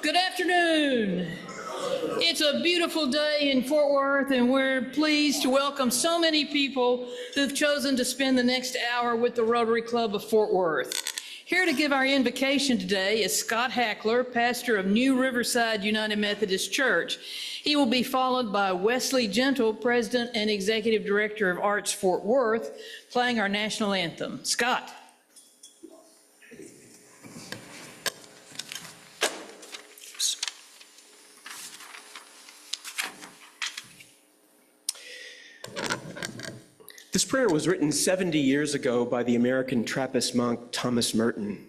Good afternoon. It's a beautiful day in Fort Worth, and we're pleased to welcome so many people who've chosen to spend the next hour with the Rotary Club of Fort Worth. Here to give our invocation today is Scott Hackler, pastor of New Riverside United Methodist Church. He will be followed by Wesley Gentle, president and executive director of Arts Fort Worth, playing our national anthem. Scott. This prayer was written 70 years ago by the American Trappist monk Thomas Merton.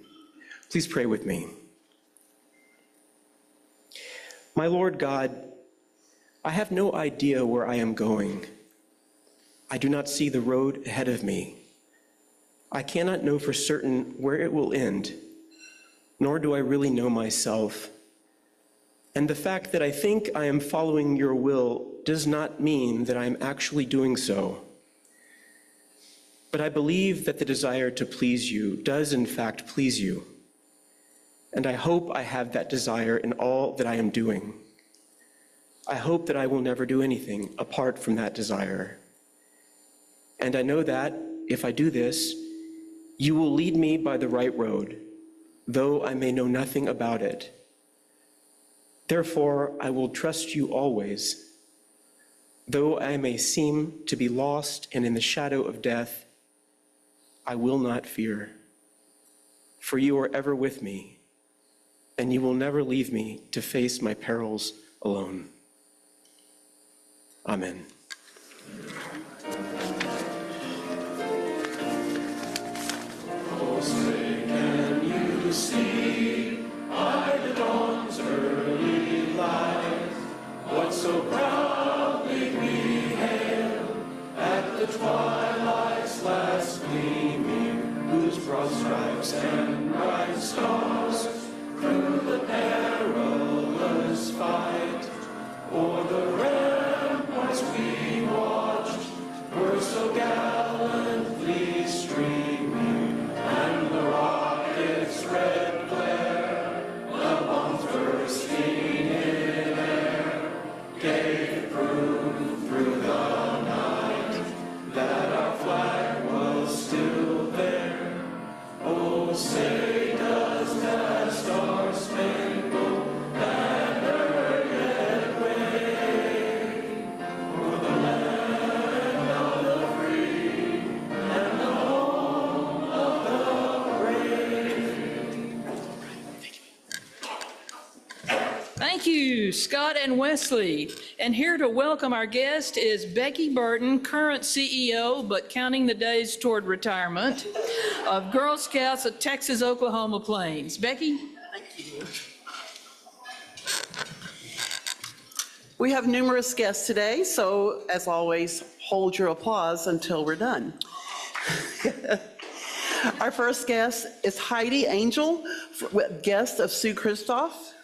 Please pray with me. My Lord God, I have no idea where I am going. I do not see the road ahead of me. I cannot know for certain where it will end, nor do I really know myself. And the fact that I think I am following your will does not mean that I am actually doing so. But I believe that the desire to please you does in fact please you. And I hope I have that desire in all that I am doing. I hope that I will never do anything apart from that desire. And I know that if I do this, you will lead me by the right road, though I may know nothing about it. Therefore, I will trust you always. Though I may seem to be lost and in the shadow of death, I will not fear, for you are ever with me, and you will never leave me to face my perils alone. Amen. Oh, say, can you see by the dawn's early light what so proudly we hailed at the twilight's last gleaming, whose broad stripes and bright stars through the perilous fight o'er the ramparts we watched were so gallantly streaming, and the rocket's red glare the bombs bursting in air gave proof through the night that our flag was still there. Oh, say does that star-spangled banner yet wave o'er the land of the free and the home of the brave? Thank you, Scott and Wesley. And here to welcome our guest is Becky Burton, current CEO, but counting the days toward retirement, of Girl Scouts of Texas, Oklahoma Plains. Becky? Thank you. We have numerous guests today, so as always, hold your applause until we're done. Our first guest is Heidi Angel, guest of Sue Christoph.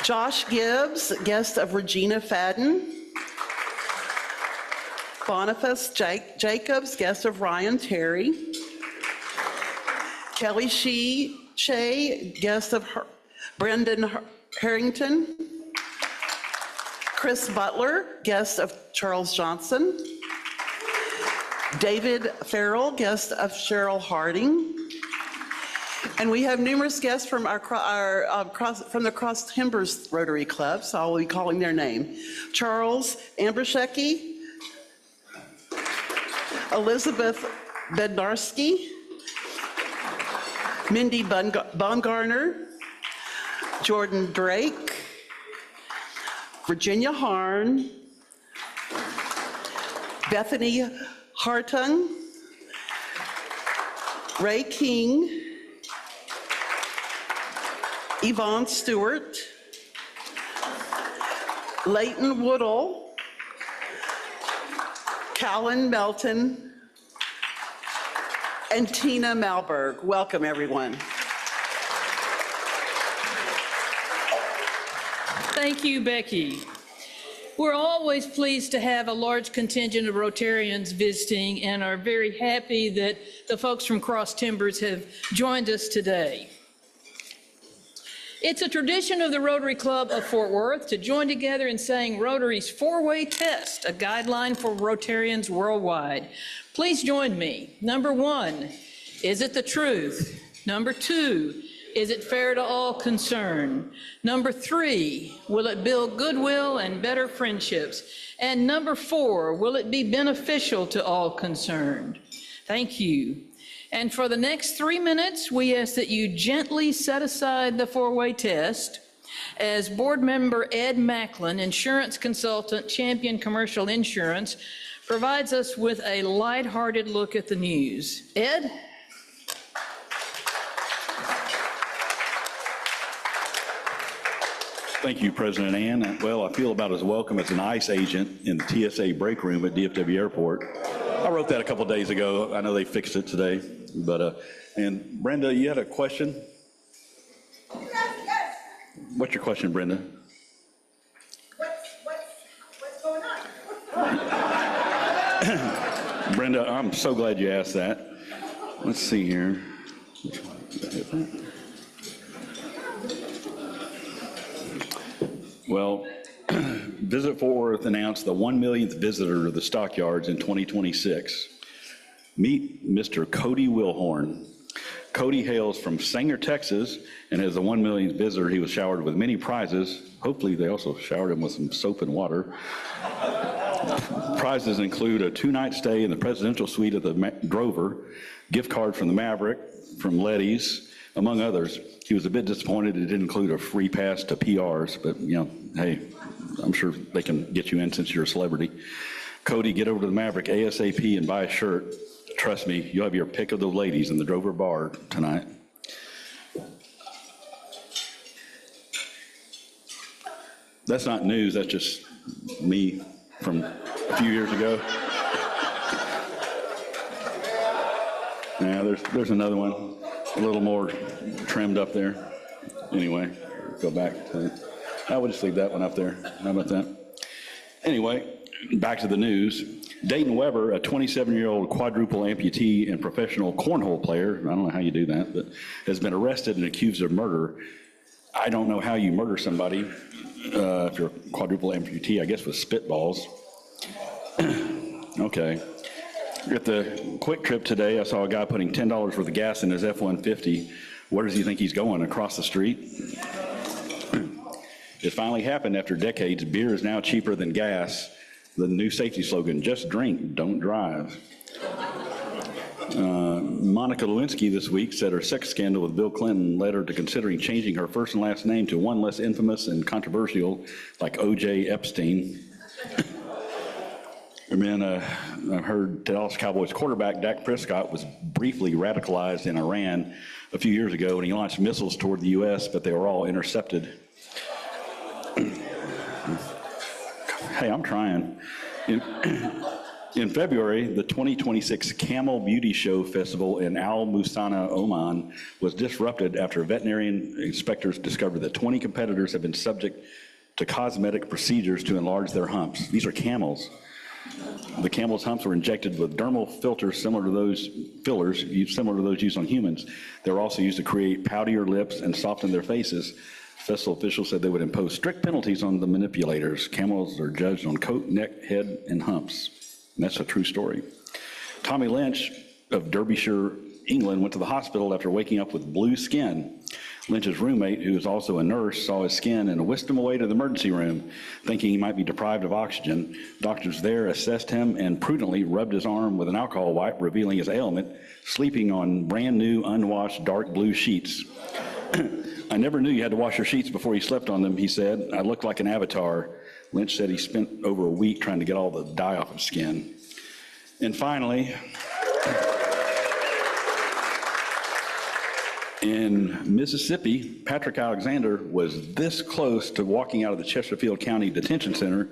Josh Gibbs, guest of Regina Fadden. Boniface Jacobs, guest of Ryan Terry. Kelly Shea, guest of Brendan Harrington. Chris Butler, guest of Charles Johnson. David Farrell, guest of Cheryl Harding. And we have numerous guests from the Cross Timbers Rotary Club, so I'll be calling their name. Charles Ambrosecki, Elizabeth Bednarski, Mindy Baumgartner, Jordan Drake, Virginia Harn, Bethany Hartung, Ray King, Yvonne Stewart, Leighton Woodall, Callan Melton, and Tina Malberg. Welcome, everyone. Thank you, Becky. We're always pleased to have a large contingent of Rotarians visiting and are very happy that the folks from Cross Timbers have joined us today. It's a tradition of the Rotary Club of Fort Worth to join together in saying Rotary's four-way test, a guideline for Rotarians worldwide. Please join me. Number 1, is it the truth? Number 2, is it fair to all concerned? Number 3, will it build goodwill and better friendships? And number 4, will it be beneficial to all concerned? Thank you. And for the next 3 minutes, we ask that you gently set aside the four-way test as Board Member Ed Macklin, insurance consultant, Champion Commercial Insurance, provides us with a lighthearted look at the news. Ed? Thank you, President Ann. Well, I feel about as welcome as an ICE agent in the TSA break room at DFW Airport. I wrote that a couple days ago. I know they fixed it today, but and Brenda, you had a question? Yes. What's your question, Brenda? What's going on? Brenda, I'm so glad you asked that. Let's see here. Well, Visit Fort Worth announced the 1 millionth visitor to the stockyards in 2026. Meet Mr. Cody Wilhorn. Cody hails from Sanger, Texas, and as the 1 millionth visitor, he was showered with many prizes. Hopefully, they also showered him with some soap and water. Prizes include a 2-night stay in the presidential suite of the Drover, gift card from the Maverick, from Letty's, among others. He was a bit disappointed it didn't include a free pass to PRs, but, you know, hey, I'm sure they can get you in since you're a celebrity. Cody, get over to the Maverick ASAP and buy a shirt. Trust me, you'll have your pick of the ladies in the Drover bar tonight. That's not news, that's just me from a few years ago. Yeah, there's another one, a little more trimmed up there. Anyway, go back to it. I would just leave that one up there. How about that? Anyway, back to the news. Dayton Weber, a 27-year-old quadruple amputee and professional cornhole player, I don't know how you do that, but has been arrested and accused of murder. I don't know how you murder somebody if you're a quadruple amputee, I guess with spitballs. Okay. At the Quick Trip today, I saw a guy putting $10 worth of gas in his F-150. Where does he think he's going? Across the street? It finally happened after decades. Beer is now cheaper than gas. The new safety slogan, just drink, don't drive. Monica Lewinsky this week said her sex scandal with Bill Clinton led her to considering changing her first and last name to one less infamous and controversial, like O.J. Epstein. And then I heard Dallas Cowboys quarterback Dak Prescott was briefly radicalized in Iran a few years ago, and he launched missiles toward the U.S., but they were all intercepted. Hey, I'm trying. In February, the 2026 Camel Beauty Show Festival in Al Musana, Oman, was disrupted after veterinarian inspectors discovered that 20 competitors have been subject to cosmetic procedures to enlarge their humps. These are camels. The camel's humps were injected with dermal filters similar to those used on humans. They were also used to create poutier lips and soften their faces. Festival officials said they would impose strict penalties on the manipulators. Camels are judged on coat, neck, head, and humps. And that's a true story. Tommy Lynch of Derbyshire, England, went to the hospital after waking up with blue skin. Lynch's roommate, who is also a nurse, saw his skin and whisked him away to the emergency room, thinking he might be deprived of oxygen. Doctors there assessed him and prudently rubbed his arm with an alcohol wipe, revealing his ailment, sleeping on brand new, unwashed, dark blue sheets. I never knew you had to wash your sheets before you slept on them, he said. I looked like an avatar. Lynch said he spent over a week trying to get all the dye off his skin. And finally, in Mississippi, Patrick Alexander was this close to walking out of the Chesterfield County Detention Center,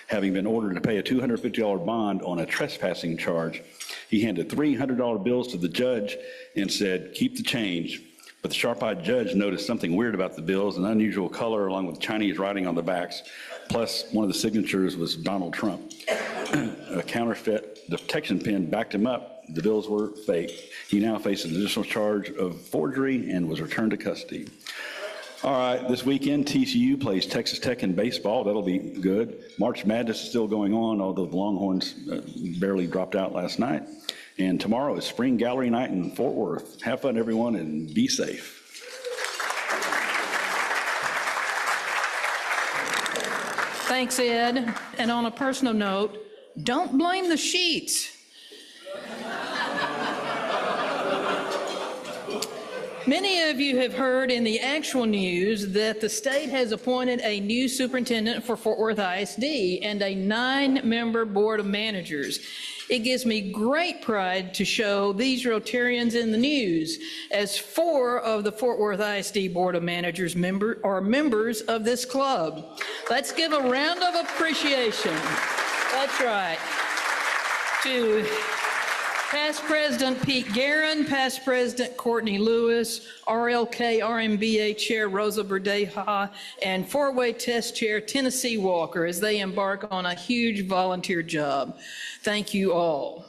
having been ordered to pay a $250 bond on a trespassing charge. He handed $300 bills to the judge and said, "Keep the change." But the sharp-eyed judge noticed something weird about the bills, an unusual color along with Chinese writing on the backs. Plus, one of the signatures was Donald Trump. A counterfeit detection pin backed him up. The bills were fake. He now faces an additional charge of forgery and was returned to custody. All right, this weekend, TCU plays Texas Tech in baseball. That'll be good. March Madness is still going on, although the Longhorns barely dropped out last night. And tomorrow is Spring Gallery Night in Fort Worth. Have fun, everyone, and be safe. Thanks, Ed. And on a personal note, don't blame the sheets. Many of you have heard in the actual news that the state has appointed a new superintendent for Fort Worth ISD and a 9-member board of managers. It gives me great pride to show these Rotarians in the news, as 4 of the Fort Worth ISD Board of Managers are members of this club. Let's give a round of appreciation. That's right. To Past President Pete Guerin, Past President Courtney Lewis, RLK RMBA Chair Rosa Verdeja, and 4-way test chair Tennessee Walker as they embark on a huge volunteer job. Thank you all.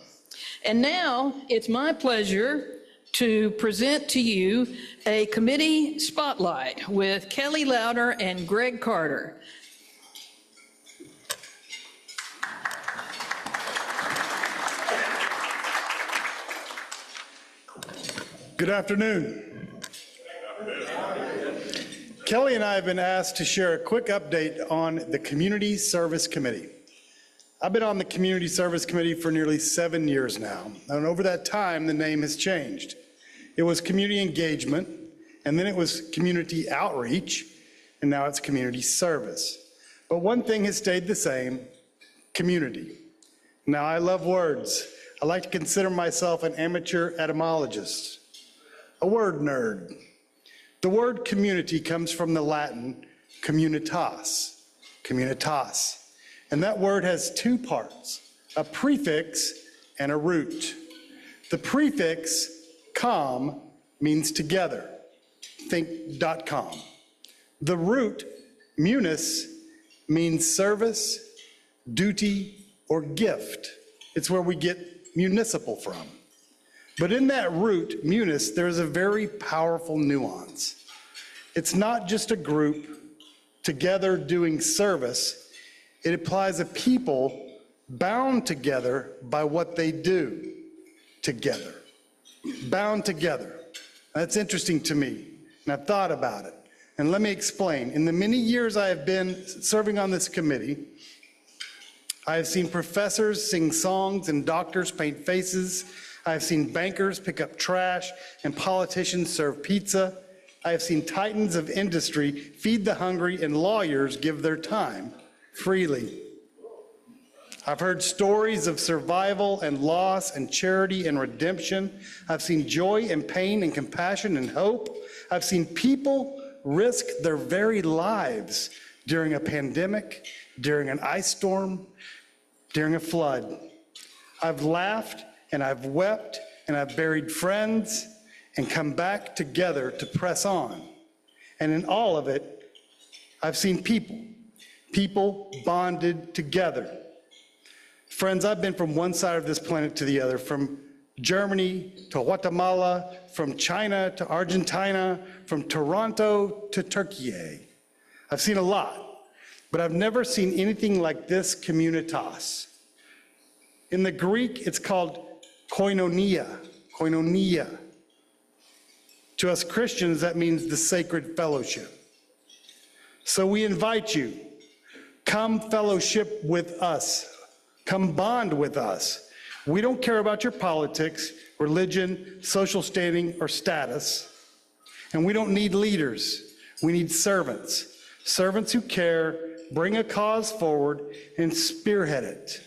And now it's my pleasure to present to you a committee spotlight with Kelly Louder and Greg Carter. Good afternoon. Kelly and I have been asked to share a quick update on the Community Service Committee. I've been on the Community Service Committee for nearly 7 years now, and over that time, the name has changed. It was Community Engagement, and then it was Community Outreach, and now it's Community Service. But one thing has stayed the same: community. Now, I love words. I like to consider myself an amateur etymologist, a word nerd. The word community comes from the Latin communitas, and that word has 2 parts, a prefix and a root. The prefix, com, means together, think .com. The root, munis, means service, duty, or gift. It's where we get municipal from. But in that root, munis, there's a very powerful nuance. It's not just a group together doing service. It implies a people bound together by what they do together. Bound together. That's interesting to me, and I've thought about it. And let me explain. In the many years I have been serving on this committee, I have seen professors sing songs and doctors paint faces. I have seen bankers pick up trash and politicians serve pizza. I have seen titans of industry feed the hungry and lawyers give their time freely. I've heard stories of survival and loss and charity and redemption. I've seen joy and pain and compassion and hope. I've seen people risk their very lives during a pandemic, during an ice storm, during a flood. I've laughed and I've wept and I've buried friends and come back together to press on. And in all of it, I've seen people bonded together. Friends, I've been from one side of this planet to the other, from Germany to Guatemala, from China to Argentina, from Toronto to Turkey. I've seen a lot. But I've never seen anything like this communitas. In the Greek, it's called koinonia. To us Christians, that means the sacred fellowship. So we invite you, come fellowship with us. Come bond with us. We don't care about your politics, religion, social standing, or status. And we don't need leaders. We need servants. Servants who care, bring a cause forward, and spearhead it.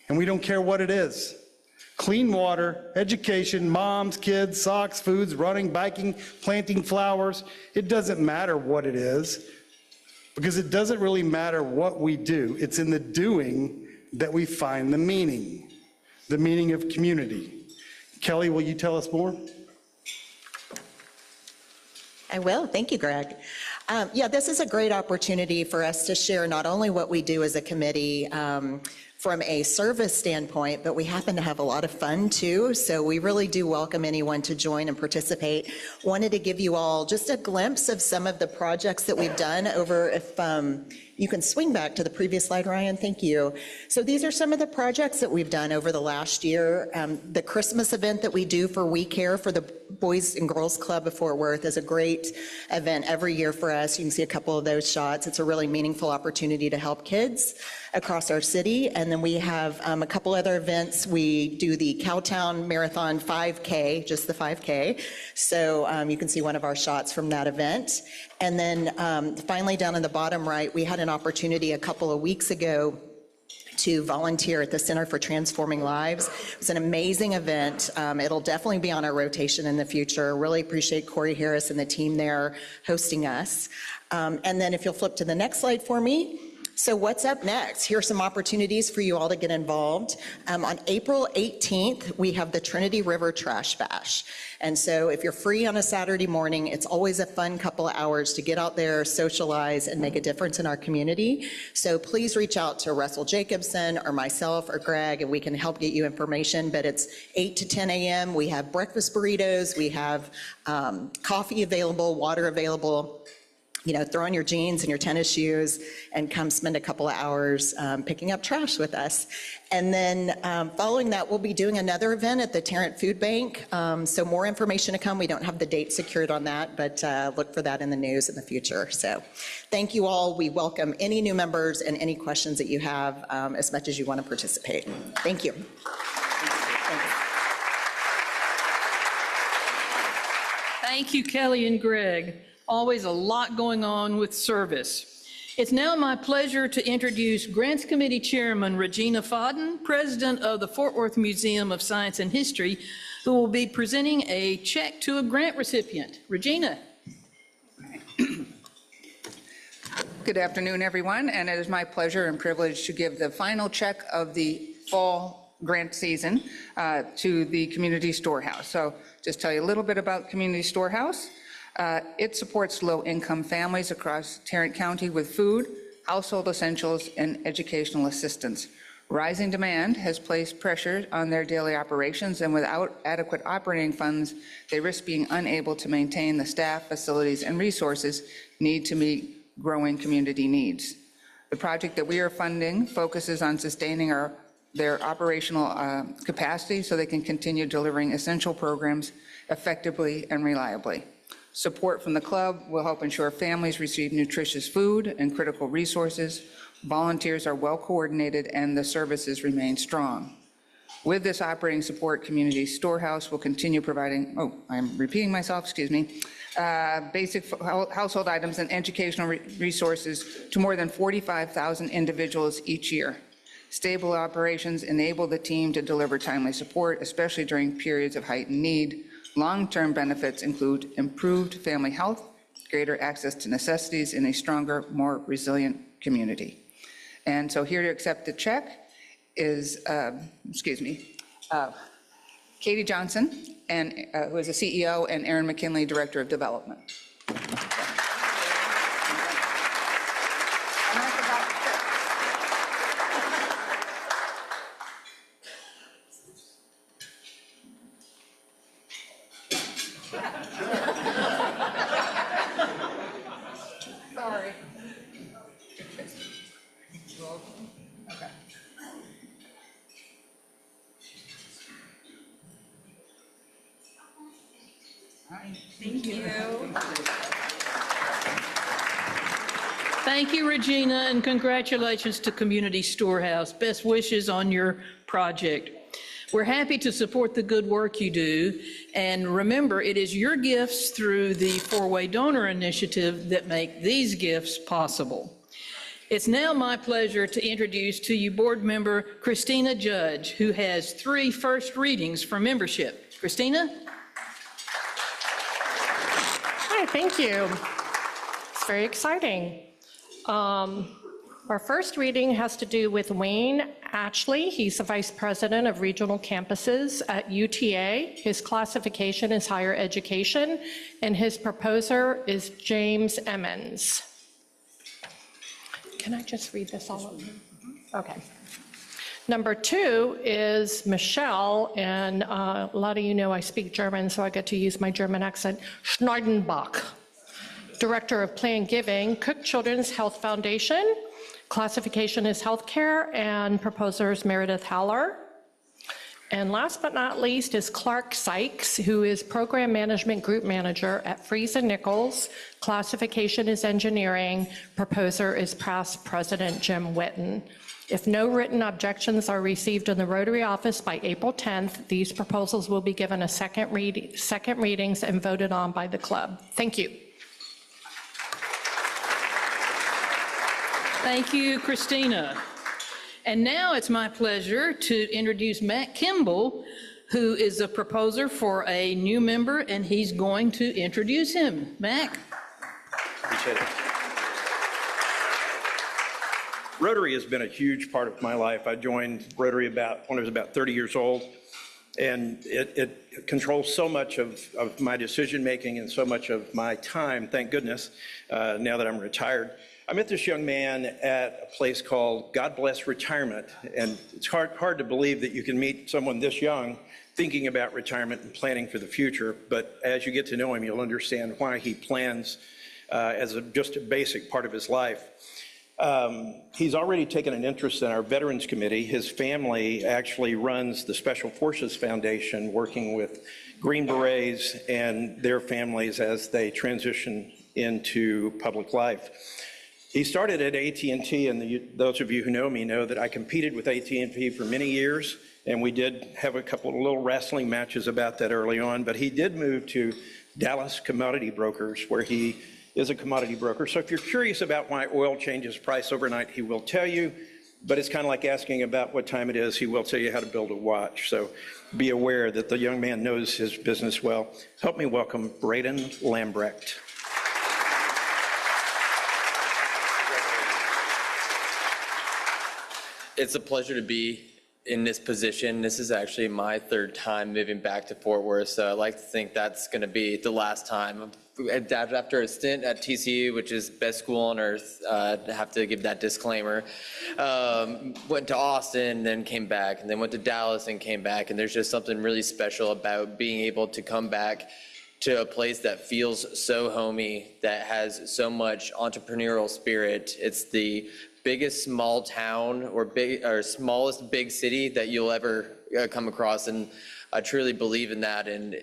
And we don't care what it is. Clean water, education, moms, kids, socks, foods, running, biking, planting flowers. It doesn't matter what it is, because it doesn't really matter what we do. It's in the doing that we find the meaning of community. Kelly, will you tell us more? I will. Thank you, Greg. Yeah, this is a great opportunity for us to share not only what we do as a committee from a service standpoint, but we happen to have a lot of fun too. So we really do welcome anyone to join and participate. Wanted to give you all just a glimpse of some of the projects that we've done over, if you can swing back to the previous slide, Ryan, thank you. So these are some of the projects that we've done over the last year. The Christmas event that we do for We Care for the Boys and Girls Club of Fort Worth is a great event every year for us. You can see a couple of those shots. It's a really meaningful opportunity to help kids across our city. And then we have a couple other events. We do the Cowtown Marathon 5K, just the 5K. So you can see one of our shots from that event. And then finally down in the bottom right, we had an opportunity a couple of weeks ago to volunteer at the Center for Transforming Lives. It was an amazing event. It'll definitely be on our rotation in the future. Really appreciate Corey Harris and the team there hosting us. And then if you'll flip to the next slide for me. So what's up next? Here are some opportunities for you all to get involved. On April 18th, we have the Trinity River Trash Bash. And so if you're free on a Saturday morning, it's always a fun couple of hours to get out there, socialize, and make a difference in our community. So please reach out to Russell Jacobson or myself or Greg, and we can help get you information. But it's 8 to 10 a.m. We have breakfast burritos. We have coffee available, water available. You know, throw on your jeans and your tennis shoes and come spend a couple of hours picking up trash with us. And then following that, we'll be doing another event at the Tarrant Food Bank. So more information to come. We don't have the date secured on that, but look for that in the news in the future. So thank you all. We welcome any new members and any questions that you have as much as you want to participate. Thank you. Thank you, Kelly and Greg. Always a lot going on with service. It's now my pleasure to introduce Grants Committee Chairman Regina Fodden, President of the Fort Worth Museum of Science and History, who will be presenting a check to a grant recipient. Regina. Good afternoon, everyone, and it is my pleasure and privilege to give the final check of the fall grant season to the Community Storehouse. So just tell you a little bit about Community Storehouse. It supports low-income families across Tarrant County with food, household essentials, and educational assistance. Rising demand has placed pressure on their daily operations, and without adequate operating funds, they risk being unable to maintain the staff, facilities, and resources needed to meet growing community needs. The project that we are funding focuses on sustaining their operational capacity so they can continue delivering essential programs effectively and reliably. Support from the club will help ensure families receive nutritious food and critical resources. Volunteers are well coordinated and the services remain strong. With this operating support, Community Storehouse will continue providing, I'm repeating myself, excuse me, basic household items and educational resources to more than 45,000 individuals each year. Stable operations enable the team to deliver timely support, especially during periods of heightened need. Long-term benefits include improved family health, greater access to necessities in a stronger, more resilient community. And so here to accept the check is, Katie Johnson, who is the CEO, and Erin McKinley, Director of Development. Sorry. Okay. Thank you. Thank you, Regina, and congratulations to Community Storehouse. Best wishes on your project. We're happy to support the good work you do, and remember, it is your gifts through the Four-Way Donor Initiative that make these gifts possible. It's now my pleasure to introduce to you Board Member Christina Judge, who has 3 first readings for membership. Christina? Hi, thank you. It's very exciting. Our first reading has to do with Wayne Ashley. He's the Vice President of Regional Campuses at UTA. His classification is higher education, and his proposer is James Emmons. Can I just read this all over? Okay. Number 2 is Michelle, and a lot of you know I speak German, so I get to use my German accent, Schneidenbach, Director of Planned Giving, Cook Children's Health Foundation. Classification is healthcare, and proposer is Meredith Haller. And last but not least is Clark Sykes, who is Program Management Group Manager at Fries and Nichols. Classification is engineering. Proposer is past President Jim Whitten. If no written objections are received in the Rotary office by April 10th, these proposals will be given a second readings and voted on by the club. Thank you. Thank you, Christina. And now it's my pleasure to introduce Matt Kimball, who is a proposer for a new member, and he's going to introduce him. Mac? Appreciate it. Rotary has been a huge part of my life. I joined Rotary when I was about 30 years old, and it controls so much of my decision-making and so much of my time, thank goodness, now that I'm retired. I met this young man at a place called God Bless Retirement, and it's hard to believe that you can meet someone this young thinking about retirement and planning for the future, but as you get to know him, you'll understand why he plans as just a basic part of his life. He's already taken an interest in our Veterans Committee. His family actually runs the Special Forces Foundation, working with Green Berets and their families as they transition into public life. He started at AT&T, and those of you who know me know that I competed with AT&T for many years, and we did have a couple of little wrestling matches about that early on, but he did move to Dallas Commodity Brokers, where he is a commodity broker. So if you're curious about why oil changes price overnight, he will tell you, but it's kind of like asking about what time it is. He will tell you how to build a watch. So be aware that the young man knows his business well. Help me welcome Braden Lambrecht. It's a pleasure to be in this position. This is actually my 3rd time moving back to Fort Worth, so I like to think that's going to be the last time. After a stint at TCU, which is best school on earth, I have to give that disclaimer. Went to Austin, then came back, and then went to Dallas and came back, and there's just something really special about being able to come back to a place that feels so homey, that has so much entrepreneurial spirit. It's the biggest small town or smallest big city that you'll ever come across, and I truly believe in that. And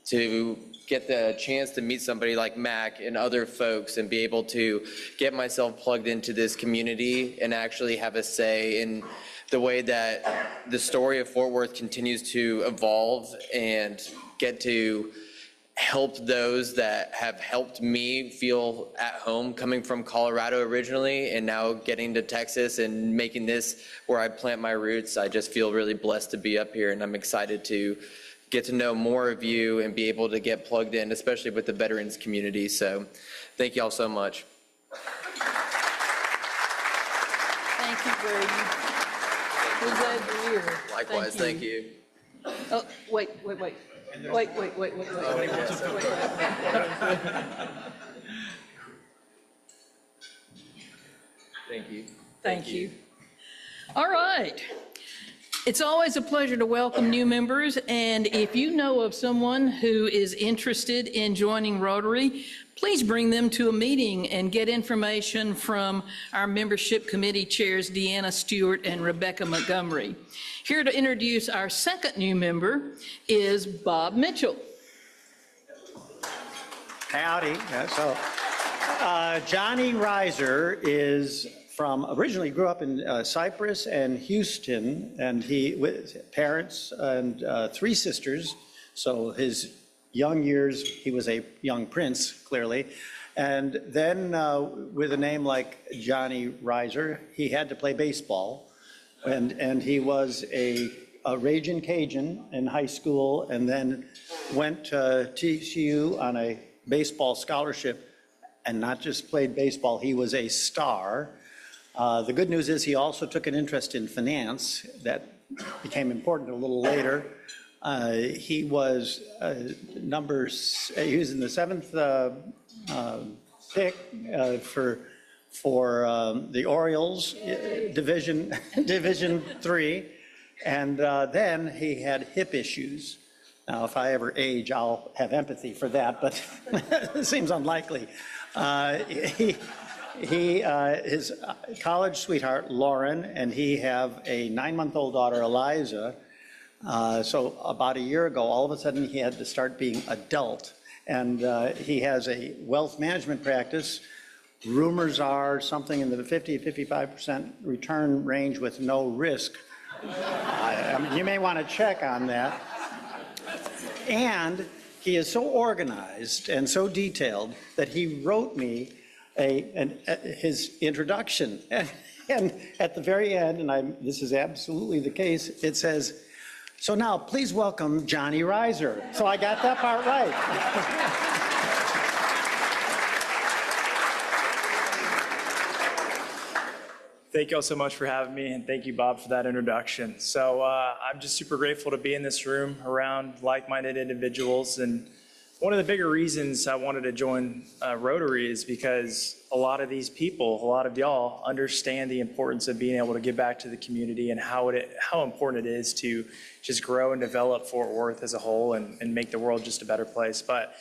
to get the chance to meet somebody like Mac and other folks and be able to get myself plugged into this community and actually have a say in the way that the story of Fort Worth continues to evolve, and get to help those that have helped me feel at home, coming from Colorado originally and now getting to Texas and making this where I plant my roots. I just feel really blessed to be up here, and I'm excited to get to know more of you and be able to get plugged in, especially with the veterans community. So thank you all so much. Thank you, Brady. We're glad you're here. Likewise, thank you. Oh, wait. Thank you. Thank you. All right. It's always a pleasure to welcome new members, and if you know of someone who is interested in joining Rotary, please bring them to a meeting and get information from our membership committee chairs, Deanna Stewart and Rebecca Montgomery. Here to introduce our second new member is Bob Mitchell. Howdy. Johnny Reiser is originally grew up in Cyprus and Houston, and he with parents and 3 sisters. So his young years, he was a young prince, clearly. And then with a name like Johnny Reiser, he had to play baseball. And he was a Ragin' Cajun in high school, and then went to TCU on a baseball scholarship, and not just played baseball, he was a star. The good news is he also took an interest in finance. That became important a little later. He was he was in the 7th pick for the Orioles, Division 3, And then he had hip issues. Now, if I ever age, I'll have empathy for that, but it seems unlikely. His college sweetheart, Lauren, and he have a 9-month-old daughter, Eliza. So about a year ago, all of a sudden, he had to start being adult. And he has a wealth management practice. Rumors are something in the 50-55% return range with no risk. I mean, you may want to check on that. And he is so organized and so detailed that he wrote me his introduction. And at the very end, and this is absolutely the case, it says, "So now please welcome Johnny Reiser." So I got that part right. Thank you all so much for having me, and thank you, Bob, for that introduction. So I'm just super grateful to be in this room around like-minded individuals. And one of the bigger reasons I wanted to join Rotary is because a lot of these people, a lot of y'all, understand the importance of being able to give back to the community and how important it is to just grow and develop Fort Worth as a whole and make the world just a better place. But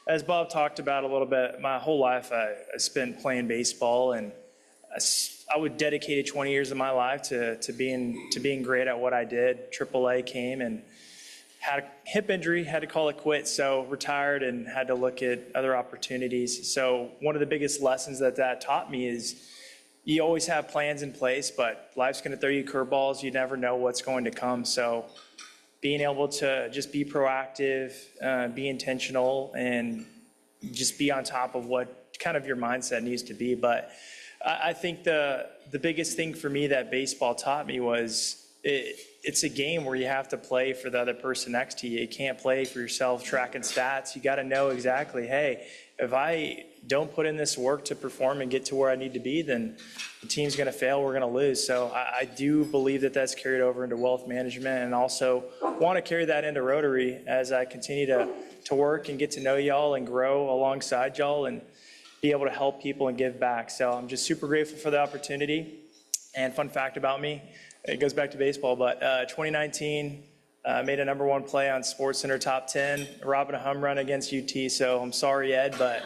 as Bob talked about a little bit, my whole life I spent playing baseball, and I would dedicate 20 years of my life to being great at what I did. AAA came and had a hip injury, had to call it quits, so retired and had to look at other opportunities. So one of the biggest lessons that taught me is you always have plans in place, but life's going to throw you curveballs. You never know what's going to come. So being able to just be proactive, be intentional, and just be on top of what kind of your mindset needs to be. But I think the biggest thing for me that baseball taught me was it's a game where you have to play for the other person next to you. You can't play for yourself tracking stats. You got to know exactly, hey, if I don't put in this work to perform and get to where I need to be, then the team's going to fail, we're going to lose. So I do believe that that's carried over into wealth management, and also want to carry that into Rotary as I continue to work and get to know y'all and grow alongside y'all and be able to help people and give back. So I'm just super grateful for the opportunity. And fun fact about me, it goes back to baseball, but 2019, made a #1 play on SportsCenter Top 10, robbing a home run against UT. So I'm sorry, Ed, but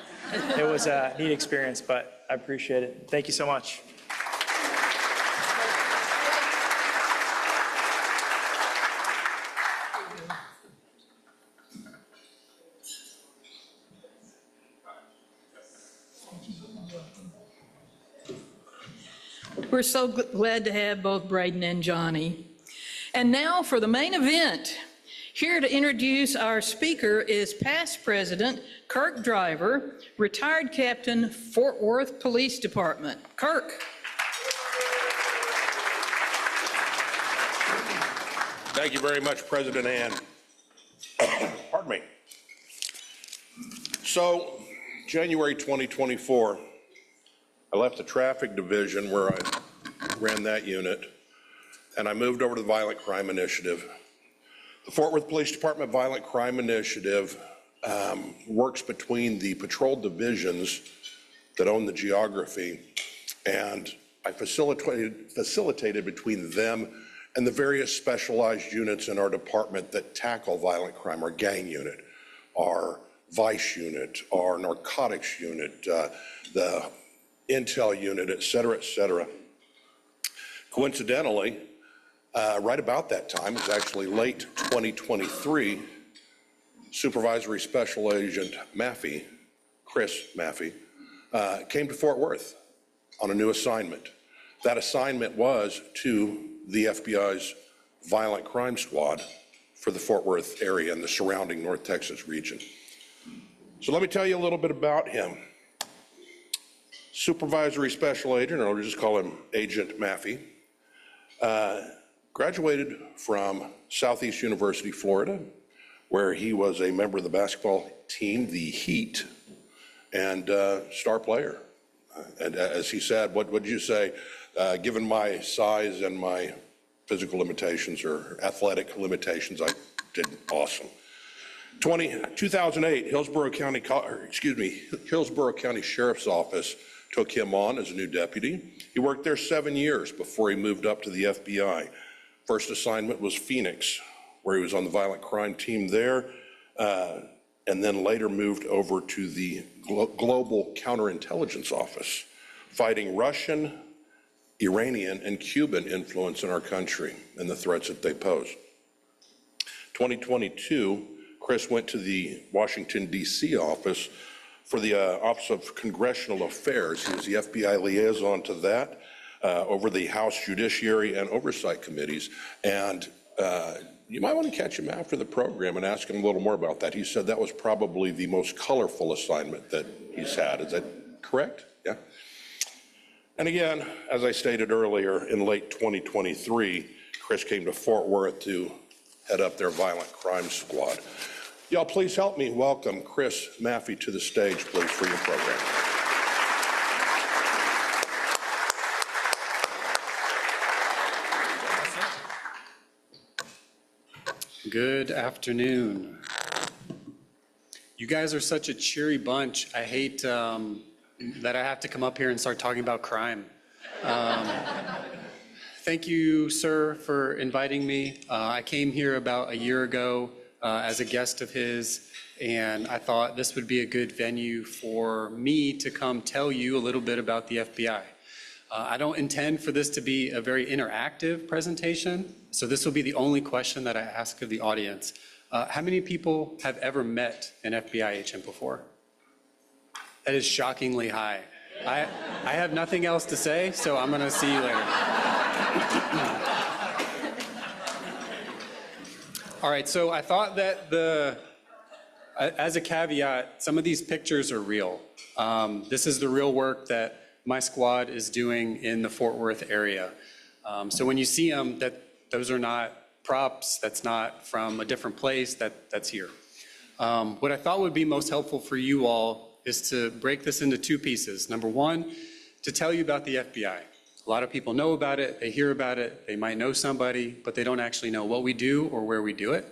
it was a neat experience, but I appreciate it. Thank you so much. We're so glad to have both Braden and Johnny. And now for the main event. Here to introduce our speaker is past President Kirk Driver, retired Captain, Fort Worth Police Department. Kirk. Thank you very much, President Ann. Pardon me. So, January 2024, I left the traffic division where I ran that unit, and I moved over to the Violent Crime Initiative. The Fort Worth Police Department Violent Crime Initiative works between the patrol divisions that own the geography, and I facilitated between them and the various specialized units in our department that tackle violent crime, our gang unit, our vice unit, our narcotics unit, the intel unit, et cetera, et cetera. Coincidentally, right about that time, it was actually late 2023, Supervisory Special Agent Maffey, Chris Maffey, came to Fort Worth on a new assignment. That assignment was to the FBI's Violent Crime Squad for the Fort Worth area and the surrounding North Texas region. So let me tell you a little bit about him. Supervisory Special Agent, or I'll just call him Agent Maffey, graduated from Southeast University, Florida, where he was a member of the basketball team, the Heat, and star player. And as he said, what would you say, given my size and my physical limitations or athletic limitations, I did awesome. 2008, Hillsborough County Sheriff's Office took him on as a new deputy. He worked there 7 years before he moved up to the FBI. First assignment was Phoenix, where he was on the violent crime team there, and then later moved over to the Global Counterintelligence Office, fighting Russian, Iranian, and Cuban influence in our country and the threats that they pose. 2022, Chris went to the Washington, D.C. office for the Office of Congressional Affairs. He was the FBI liaison to that, over the House Judiciary and Oversight Committees. And you might want to catch him after the program and ask him a little more about that. He said that was probably the most colorful assignment that he's had. Is that correct? Yeah. And again, as I stated earlier, in late 2023, Chris came to Fort Worth to head up their violent crime squad. Y'all, please help me welcome Chris Maffey to the stage, please, for your program. Good afternoon. You guys are such a cheery bunch. I hate that I have to come up here and start talking about crime. Thank you, sir, for inviting me. I came here about a year ago as a guest of his, and I thought this would be a good venue for me to come tell you a little bit about the FBI. I don't intend for this to be a very interactive presentation, so this will be the only question that I ask of the audience. How many people have ever met an FBI agent before? That is shockingly high. I have nothing else to say, so I'm gonna see you later. All right, so I thought that as a caveat, some of these pictures are real. This is the real work that my squad is doing in the Fort Worth area. So when you see them, those are not props, that's not from a different place, that's here. What I thought would be most helpful for you all is to break this into two pieces. Number one, to tell you about the FBI. A lot of people know about it, they hear about it, they might know somebody, but they don't actually know what we do or where we do it.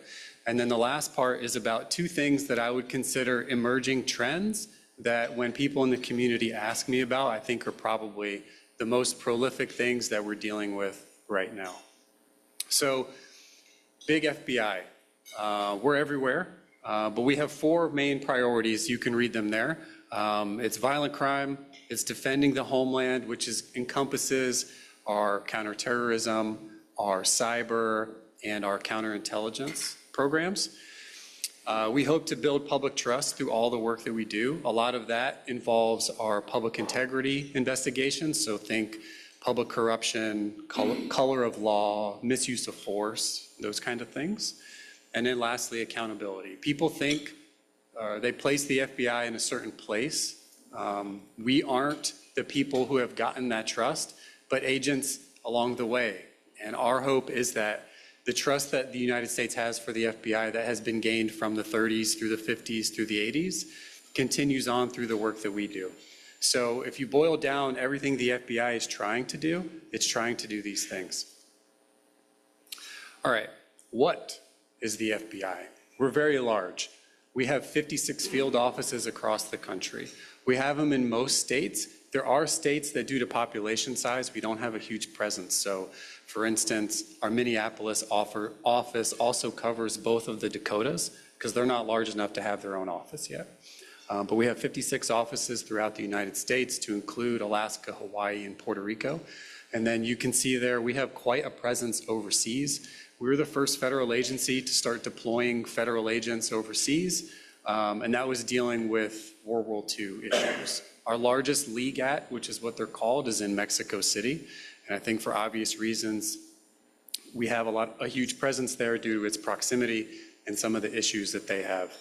And then the last part is about two things that I would consider emerging trends that when people in the community ask me about, I think are probably the most prolific things that we're dealing with right now. So, big FBI. We're everywhere, but we have four main priorities. You can read them there. It's violent crime, it's defending the homeland, which encompasses our counterterrorism, our cyber, and our counterintelligence programs. We hope to build public trust through all the work that we do. A lot of that involves our public integrity investigations, so think public corruption, color of law, misuse of force, those kind of things. And then lastly, accountability. People think they place the FBI in a certain place. We aren't the people who have gotten that trust, but agents along the way. And our hope is that the trust that the United States has for the FBI that has been gained from the 30s through the 50s through the 80s continues on through the work that we do. So if you boil down everything the FBI is trying to do, it's trying to do these things. All right, what is the FBI? We're very large. We have 56 field offices across the country. We have them in most states. There are states that, due to population size, we don't have a huge presence. So, for instance, our Minneapolis office also covers both of the Dakotas because they're not large enough to have their own office yet. But we have 56 offices throughout the United States, to include Alaska, Hawaii, and Puerto Rico. And then you can see there we have quite a presence overseas. We were the first federal agency to start deploying federal agents overseas, and that was dealing with World War II issues. Our largest LEGAT, which is what they're called, is in Mexico City. And I think for obvious reasons, we have a huge presence there due to its proximity and some of the issues that they have.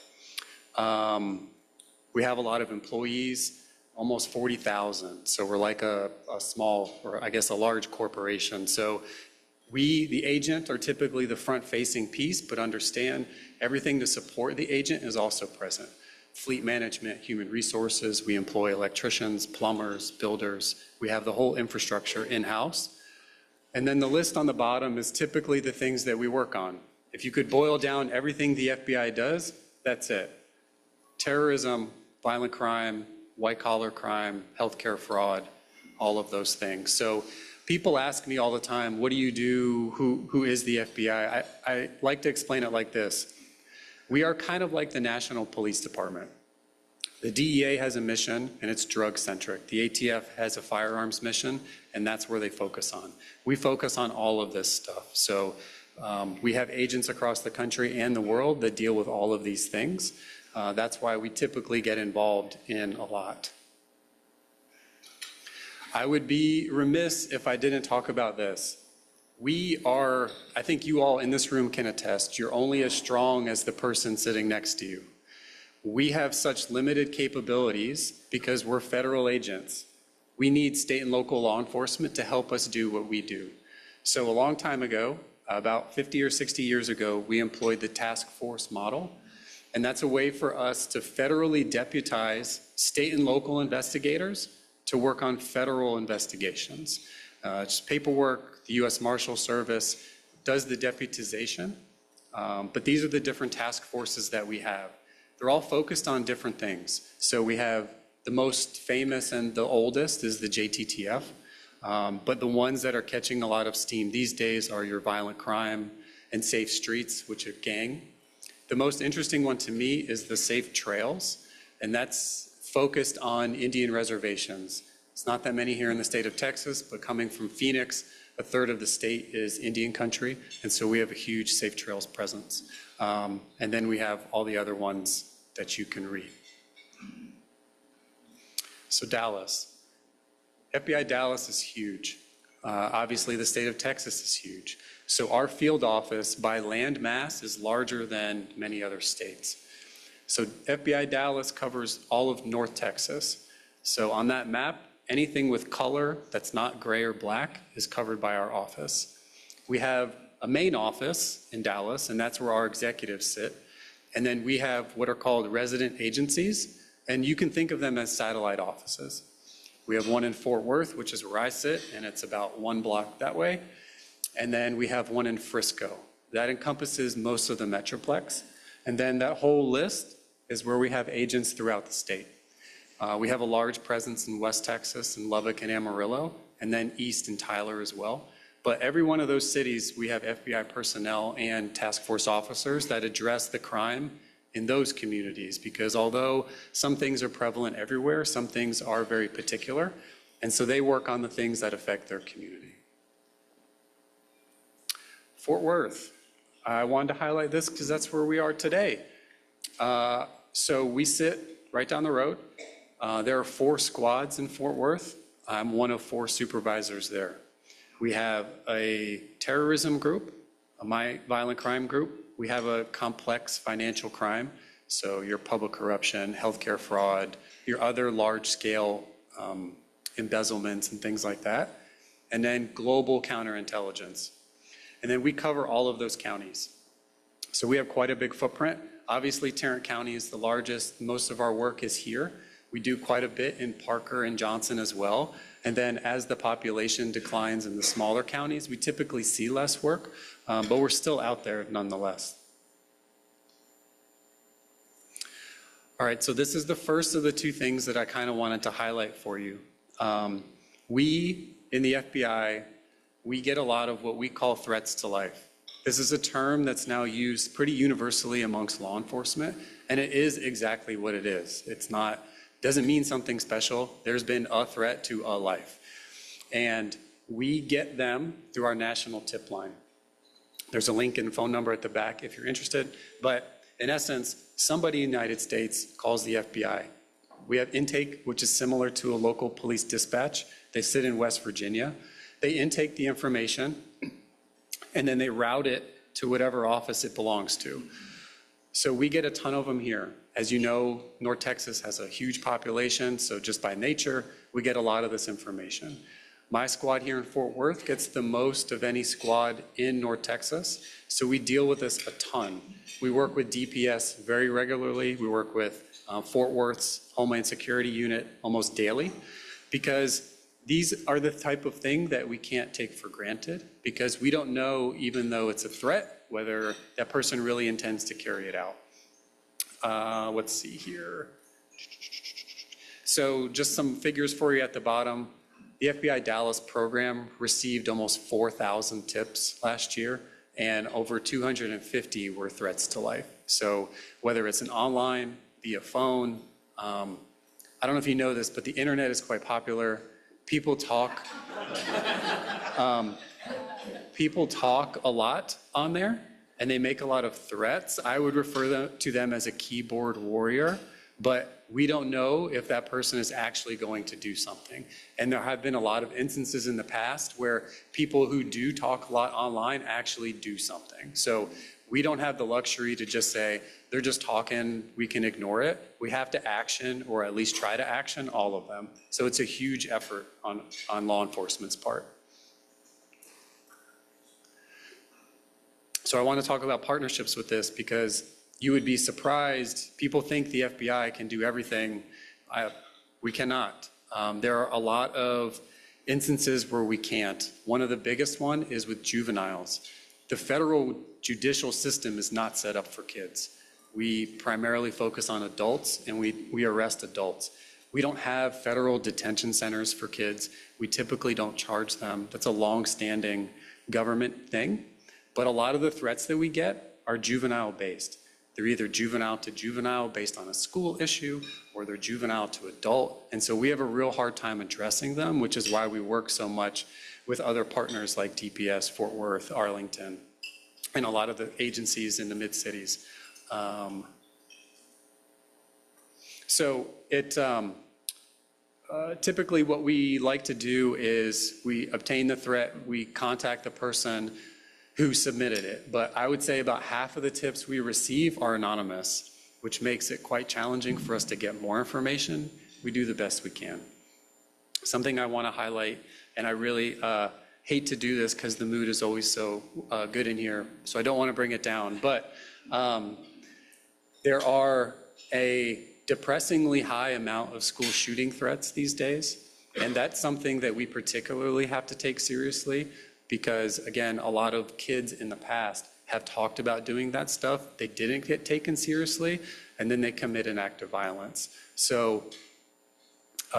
We have a lot of employees, almost 40,000. So we're like a small, or I guess a large corporation. So we, the agent, are typically the front-facing piece, but understand everything to support the agent is also present. Fleet management, human resources, we employ electricians, plumbers, builders. We have the whole infrastructure in-house. And then the list on the bottom is typically the things that we work on. If you could boil down everything the FBI does, that's it. Terrorism, violent crime, white-collar crime, healthcare fraud, all of those things. So People ask me all the time, what do you do? Who is the FBI? I like to explain it like this. We are kind of like the National Police Department. The DEA has a mission, and it's drug-centric. The ATF has a firearms mission, and that's where they focus on. We focus on all of this stuff. So we have agents across the country and the world that deal with all of these things. That's why we typically get involved in a lot. I would be remiss if I didn't talk about this. We are, I think you all in this room can attest, you're only as strong as the person sitting next to you. We have such limited capabilities because we're federal agents. We need state and local law enforcement to help us do what we do. So a long time ago, about 50 or 60 years ago, we employed the task force model. And that's a way for us to federally deputize state and local investigators to work on federal investigations. Just paperwork, the U.S. Marshal Service does the deputization, but these are the different task forces that we have. They're all focused on different things. So we have the most famous and the oldest is the JTTF, but the ones that are catching a lot of steam these days are your violent crime and safe streets, which are gang. The most interesting one to me is the safe trails, and that's focused on Indian reservations. It's not that many here in the state of Texas, but coming from Phoenix, a third of the state is Indian country, and so we have a huge safe trails presence. And then we have all the other ones that you can read. So Dallas. FBI Dallas is huge. Obviously, the state of Texas is huge. So our field office by land mass is larger than many other states. So FBI Dallas covers all of North Texas. So on that map, anything with color that's not gray or black is covered by our office. We have a main office in Dallas, and that's where our executives sit. And then we have what are called resident agencies, and you can think of them as satellite offices. We have one in Fort Worth, which is where I sit, and it's about 1 block that way. And then we have one in Frisco. That encompasses most of the Metroplex. And then that whole list is where we have agents throughout the state. We have a large presence in West Texas and Lubbock and Amarillo, and then East and Tyler as well. But every one of those cities, we have FBI personnel and task force officers that address the crime in those communities, because although some things are prevalent everywhere, some things are very particular, and so they work on the things that affect their community. Fort Worth. I wanted to highlight this because that's where we are today. So we sit right down the road. There are 4 squads in Fort Worth. I'm one of 4 supervisors there. We have a terrorism group, a violent crime group. We have a complex financial crime, so your public corruption, healthcare fraud, your other large-scale embezzlements and things like that, and then global counterintelligence. And then we cover all of those counties. So we have quite a big footprint. Obviously, Tarrant County is the largest. Most of our work is here. We do quite a bit in Parker and Johnson as well. And then as the population declines in the smaller counties, we typically see less work, but we're still out there nonetheless. All right, so this is the first of the 2 things that I kind of wanted to highlight for you. We, in the FBI, we get a lot of what we call threats to life. This is a term that's now used pretty universally amongst law enforcement, and it is exactly what it is. It's not, doesn't mean something special. There's been a threat to a life. And we get them through our national tip line. There's a link and phone number at the back if you're interested. But in essence, somebody in the United States calls the FBI. We have intake, which is similar to a local police dispatch. They sit in West Virginia. They intake the information, and then they route it to whatever office it belongs to. So we get a ton of them here. As you know, North Texas has a huge population, so just by nature, we get a lot of this information. My squad here in Fort Worth gets the most of any squad in North Texas, so we deal with this a ton. We work with DPS very regularly. We work with Fort Worth's Homeland Security Unit almost daily, because these are the type of thing that we can't take for granted, because we don't know, even though it's a threat, whether that person really intends to carry it out. Let's see here. So just some figures for you at the bottom. The FBI Dallas program received almost 4,000 tips last year, and over 250 were threats to life. So whether it's an online, via phone, I don't know if you know this, but the internet is quite popular. People talk a lot on there, and they make a lot of threats. I would refer to them as a keyboard warrior, but we don't know if that person is actually going to do something. And there have been a lot of instances in the past where people who do talk a lot online actually do something. So we don't have the luxury to just say, they're just talking, we can ignore it. We have to action, or at least try to action, all of them. So it's a huge effort on law enforcement's part. So I want to talk about partnerships with this, because you would be surprised. People think the FBI can do everything. We cannot. There are a lot of instances where we can't. One of the biggest one is with juveniles. The federal judicial system is not set up for kids. We primarily focus on adults, and we arrest adults. We don't have federal detention centers for kids. We typically don't charge them. That's a long-standing government thing. But a lot of the threats that we get are juvenile-based. They're either juvenile to juvenile based on a school issue, or they're juvenile to adult. And so we have a real hard time addressing them, which is why we work so much with other partners like DPS, Fort Worth, Arlington, and a lot of the agencies in the mid-cities. Typically what we like to do is we obtain the threat, we contact the person who submitted it. But I would say about half of the tips we receive are anonymous, which makes it quite challenging for us to get more information. We do the best we can. Something I want to highlight, and I really hate to do this because the mood is always so good in here, so I don't want to bring it down, but there are a depressingly high amount of school shooting threats these days, and that's something that we particularly have to take seriously, because again, a lot of kids in the past have talked about doing that stuff. They didn't get taken seriously, and then they commit an act of violence. So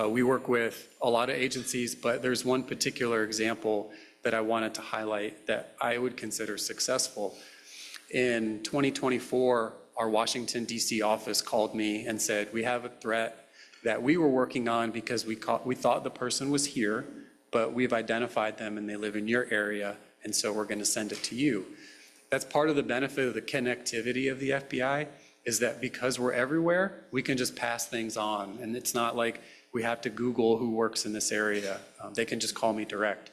we work with a lot of agencies, but there's one particular example that I wanted to highlight that I would consider successful. In 2024, our Washington, D.C. office called me and said, we have a threat that we were working on because we thought the person was here, but we've identified them and they live in your area, and so we're going to send it to you. That's part of the benefit of the connectivity of the FBI, is that because we're everywhere, we can just pass things on. And it's not like we have to Google who works in this area. They can just call me direct.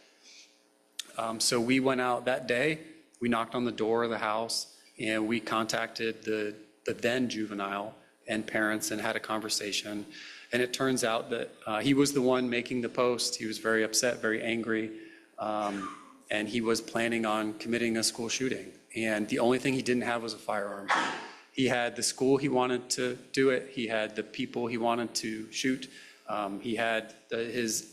So we went out that day, we knocked on the door of the house, and we contacted the then juvenile and parents and had a conversation. And it turns out that he was the one making the post. He was very upset, very angry, and he was planning on committing a school shooting. And the only thing he didn't have was a firearm. He had the school he wanted to do it. He had the people he wanted to shoot. He had his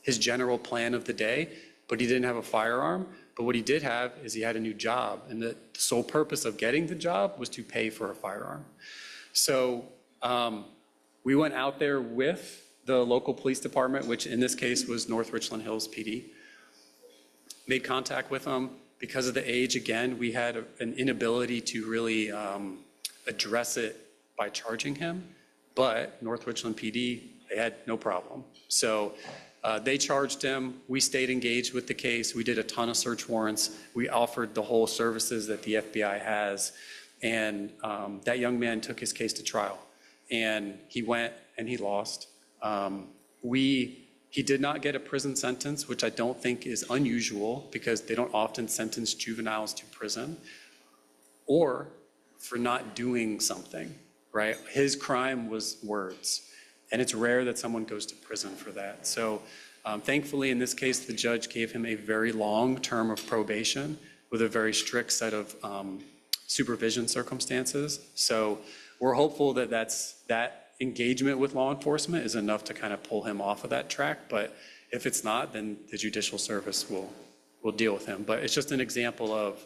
general plan of the day, but he didn't have a firearm. But what he did have is he had a new job, and the sole purpose of getting the job was to pay for a firearm. So we went out there with the local police department, which in this case was North Richland Hills PD, made contact with them. Because of the age, again, we had an inability to really address it by charging him, but North Richland PD, they had no problem. So they charged him. We stayed engaged with the case. We did a ton of search warrants. We offered the whole services that the FBI has, and that young man took his case to trial. And he went and he lost. He did not get a prison sentence, which I don't think is unusual because they don't often sentence juveniles to prison, or for not doing something, right? His crime was words, and it's rare that someone goes to prison for that. So thankfully, in this case, the judge gave him a very long term of probation with a very strict set of supervision circumstances. So we're hopeful that that engagement with law enforcement is enough to kind of pull him off of that track. But if it's not, then the judicial service will deal with him. But it's just an example of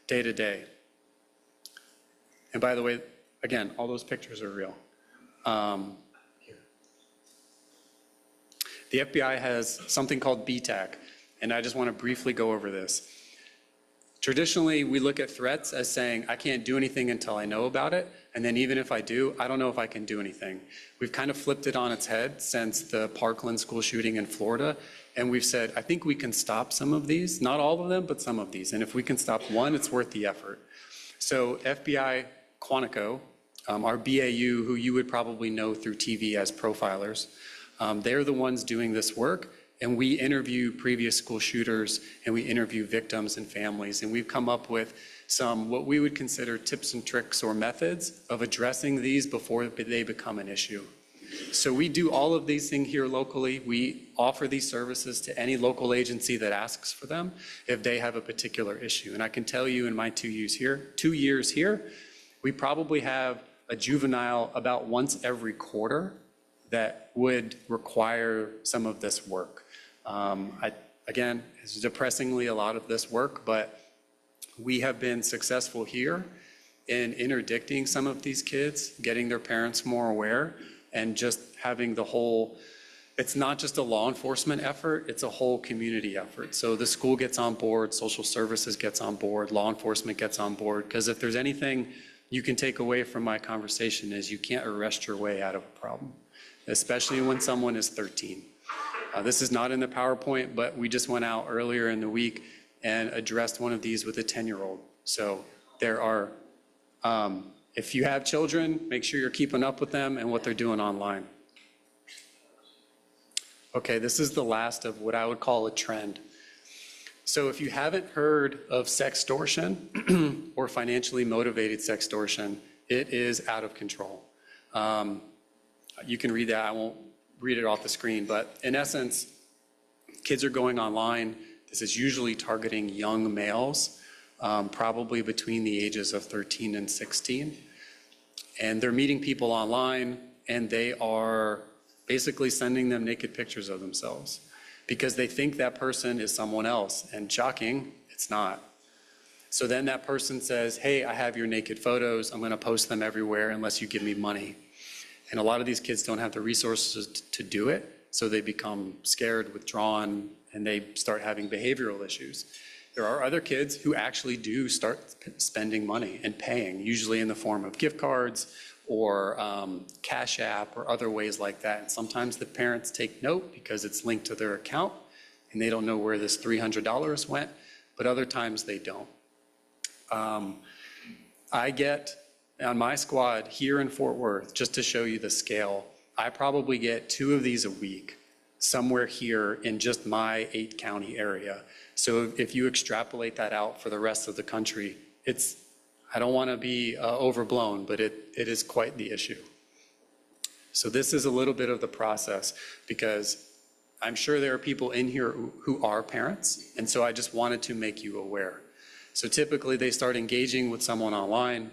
day to day. And by the way, again, all those pictures are real. The FBI has something called BTAC, and I just want to briefly go over this. Traditionally, we look at threats as saying, I can't do anything until I know about it, and then even if I do, I don't know if I can do anything. We've kind of flipped it on its head since the Parkland school shooting in Florida, and we've said, I think we can stop some of these, not all of them, but some of these, and if we can stop one, it's worth the effort. So FBI Quantico, our BAU, who you would probably know through TV as profilers, they're the ones doing this work. And we interview previous school shooters and we interview victims and families. And we've come up with some what we would consider tips and tricks or methods of addressing these before they become an issue. So we do all of these things here locally. We offer these services to any local agency that asks for them if they have a particular issue. And I can tell you in my 2 years here, we probably have a juvenile about once every quarter that would require some of this work. Again, it's depressingly a lot of this work, but we have been successful here in interdicting some of these kids, getting their parents more aware, and just having the whole, it's not just a law enforcement effort, it's a whole community effort. So the school gets on board, social services gets on board, law enforcement gets on board, because if there's anything you can take away from my conversation is you can't arrest your way out of a problem, especially when someone is 13. This is not in the PowerPoint, but we just went out earlier in the week and addressed one of these with a 10-year-old. So there are, if you have children, make sure you're keeping up with them and what they're doing online. Okay, this is the last of what I would call a trend. So if you haven't heard of sextortion or financially motivated sextortion, it is out of control. You can read that, I won't read it off the screen, but in essence, kids are going online. This is usually targeting young males, probably between the ages of 13 and 16. And they're meeting people online, and they are basically sending them naked pictures of themselves because they think that person is someone else. And shocking, it's not. So then that person says, hey, I have your naked photos. I'm going to post them everywhere unless you give me money. And a lot of these kids don't have the resources to do it, so they become scared, withdrawn, and they start having behavioral issues. There are other kids who actually do start spending money and paying, usually in the form of gift cards or Cash App or other ways like that. And sometimes the parents take note because it's linked to their account and they don't know where this $300 went, but other times they don't. I get on my squad here in Fort Worth, just to show you the scale, I probably get 2 of these a week somewhere here in just my 8-county area. So if you extrapolate that out for the rest of the country, it's, I don't want to be overblown, but it is quite the issue. So this is a little bit of the process because I'm sure there are people in here who are parents, and so I just wanted to make you aware. So typically they start engaging with someone online.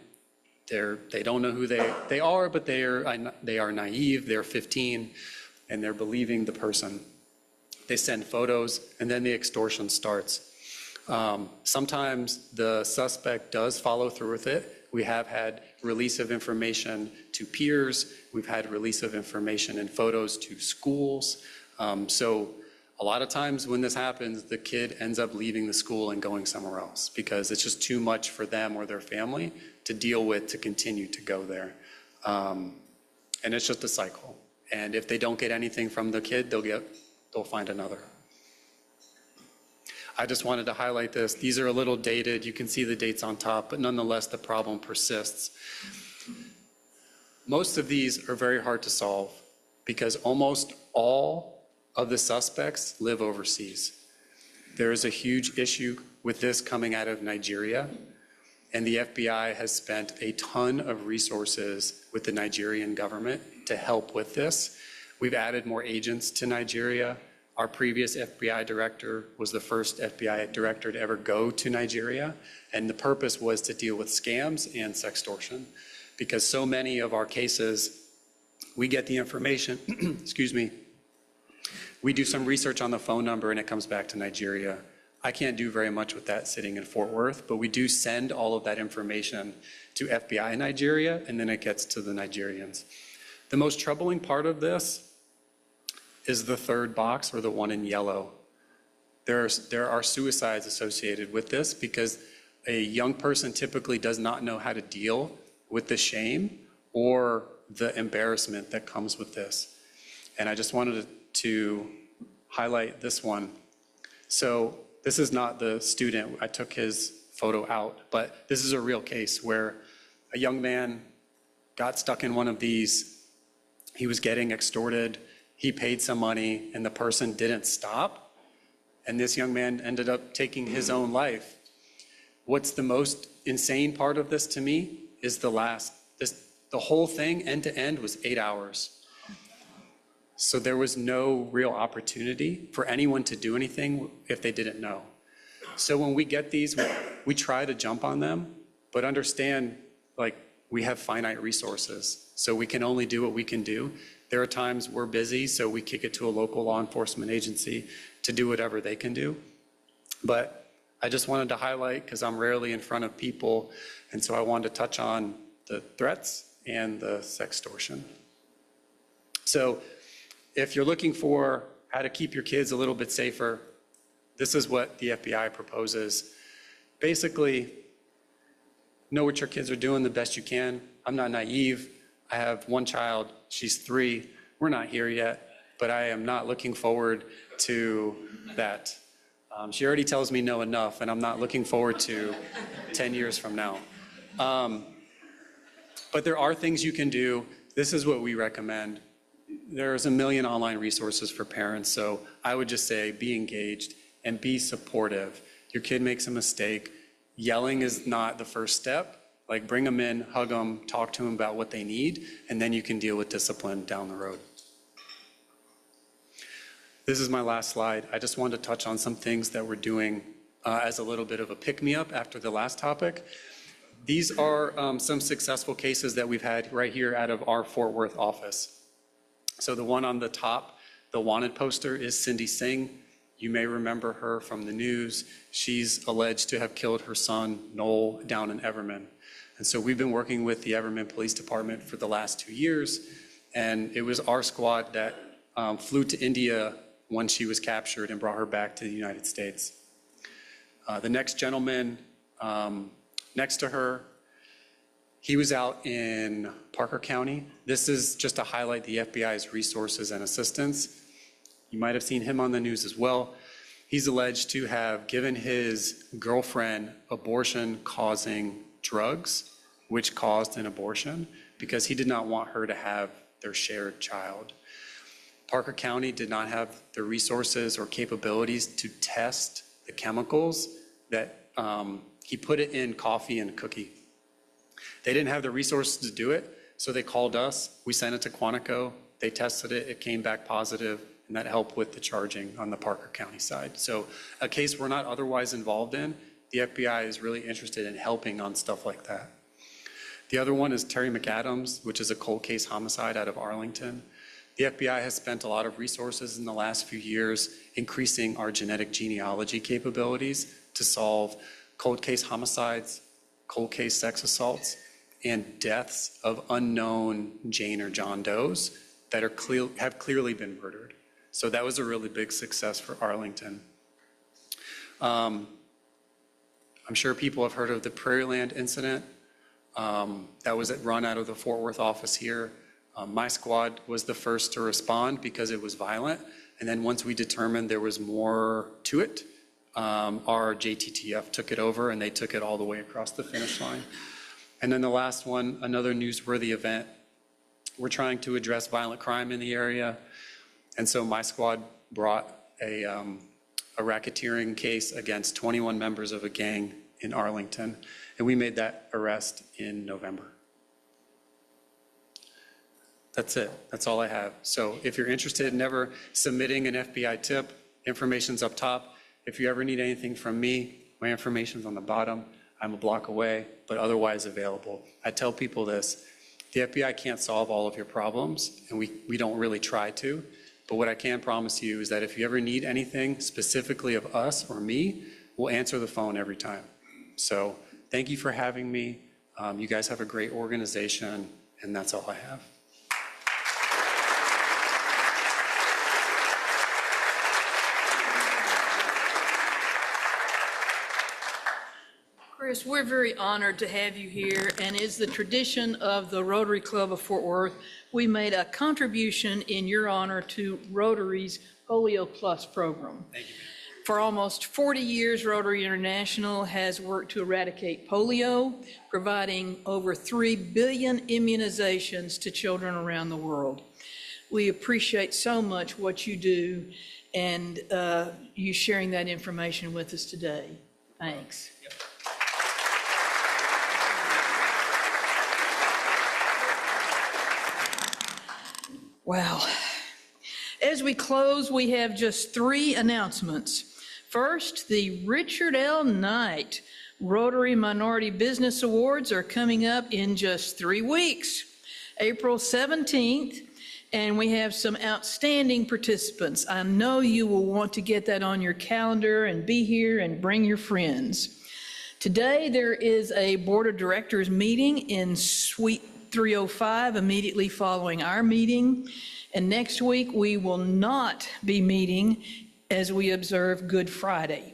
They don't know who they are, but they are naive, they're 15, and they're believing the person. They send photos, and then the extortion starts. Sometimes the suspect does follow through with it. We have had release of information to peers. We've had release of information and photos to schools. So a lot of times when this happens, the kid ends up leaving the school and going somewhere else because it's just too much for them or their family to deal with to continue to go there. And it's just a cycle. And if they don't get anything from the kid, they'll find another. I just wanted to highlight this. These are a little dated. You can see the dates on top, but nonetheless, the problem persists. Most of these are very hard to solve because almost all of the suspects live overseas. There is a huge issue with this coming out of Nigeria, and the FBI has spent a ton of resources with the Nigerian government to help with this. We've added more agents to Nigeria. Our previous FBI director was the first FBI director to ever go to Nigeria, and the purpose was to deal with scams and sextortion, because so many of our cases, we get the information, excuse me, we do some research on the phone number and it comes back to Nigeria. I can't do very much with that sitting in Fort Worth, but we do send all of that information to FBI in Nigeria, and then it gets to the Nigerians. The most troubling part of this is the third box or the one in yellow. There are suicides associated with this because a young person typically does not know how to deal with the shame or the embarrassment that comes with this. And I just wanted to highlight this one. So this is not the student. I took his photo out, but this is a real case where a young man got stuck in one of these. He was getting extorted. He paid some money and the person didn't stop. And this young man ended up taking his own life. What's the most insane part of this to me is the whole thing end to end was 8 hours. So there was no real opportunity for anyone to do anything if they didn't know. So when we get these, we try to jump on them, but understand, like, we have finite resources. So we can only do what we can do. There are times we're busy, so we kick it to a local law enforcement agency to do whatever they can do. But I just wanted to highlight, because I'm rarely in front of people, and so I wanted to touch on the threats and the sextortion. So if you're looking for how to keep your kids a little bit safer, this is what the FBI proposes. Basically, know what your kids are doing the best you can. I'm not naive. I have one child, she's 3. We're not here yet, but I am not looking forward to that. She already tells me no enough, and I'm not looking forward to 10 years from now. But there are things you can do. This is what we recommend. There's a million online resources for parents, so I would just say be engaged and be supportive. Your kid makes a mistake. Yelling is not the first step. Like, bring them in, hug them, talk to them about what they need, and then you can deal with discipline down the road. This is my last slide. I just wanted to touch on some things that we're doing as a little bit of a pick-me-up after the last topic. These are some successful cases that we've had right here out of our Fort Worth office. So the one on the top, the wanted poster, is Cindy Singh. You may remember her from the news. She's alleged to have killed her son, Noel, down in Everman. And so we've been working with the Everman Police Department for the last 2 years, and it was our squad that flew to India when she was captured and brought her back to the United States. The next gentleman next to her, he was out in Parker County. This is just to highlight the FBI's resources and assistance. You might have seen him on the news as well. He's alleged to have given his girlfriend abortion-causing drugs, which caused an abortion, because he did not want her to have their shared child. Parker County did not have the resources or capabilities to test the chemicals that he put it in coffee and cookie. They didn't have the resources to do it, so they called us. We sent it to Quantico. They tested it. It came back positive, and that helped with the charging on the Parker County side. So a case we're not otherwise involved in, the FBI is really interested in helping on stuff like that. The other one is Terry McAdams, which is a cold case homicide out of Arlington. The FBI has spent a lot of resources in the last few years increasing our genetic genealogy capabilities to solve cold case homicides, cold case sex assaults, and deaths of unknown Jane or John Does that have clearly been murdered. So that was a really big success for Arlington. I'm sure people have heard of the Prairieland incident. That was run out of the Fort Worth office here. My squad was the first to respond because it was violent. And then once we determined there was more to it, our JTTF took it over and they took it all the way across the finish line. And then the last one, another newsworthy event. We're trying to address violent crime in the area. And so my squad brought a racketeering case against 21 members of a gang in Arlington. And we made that arrest in November. That's it. That's all I have. So if you're interested in ever submitting an FBI tip, information's up top. If you ever need anything from me, my information's on the bottom. I'm a block away, but otherwise available. I tell people this, the FBI can't solve all of your problems, and we don't really try to. But what I can promise you is that if you ever need anything specifically of us or me, we'll answer the phone every time. So thank you for having me. You guys have a great organization, and that's all I have. Chris, we're very honored to have you here, and it's the tradition of the Rotary Club of Fort Worth. We made a contribution in your honor to Rotary's Polio Plus program. Thank you. For almost 40 years, Rotary International has worked to eradicate polio, providing over 3 billion immunizations to children around the world. We appreciate so much what you do and you sharing that information with us today. Thanks. Wow. As we close, we have just 3 announcements. First, the Richard L. Knight Rotary Minority Business Awards are coming up in just 3 weeks, April 17th, and we have some outstanding participants. I know you will want to get that on your calendar and be here and bring your friends. Today, there is a Board of Directors meeting in Suite 305 immediately following our meeting, and next week we will not be meeting as we observe Good Friday.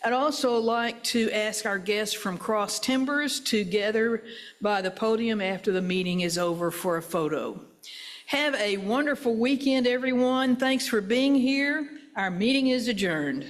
I'd also like to ask our guests from Cross Timbers to gather by the podium after the meeting is over for a photo. Have a wonderful weekend, everyone. Thanks for being here. Our meeting is adjourned.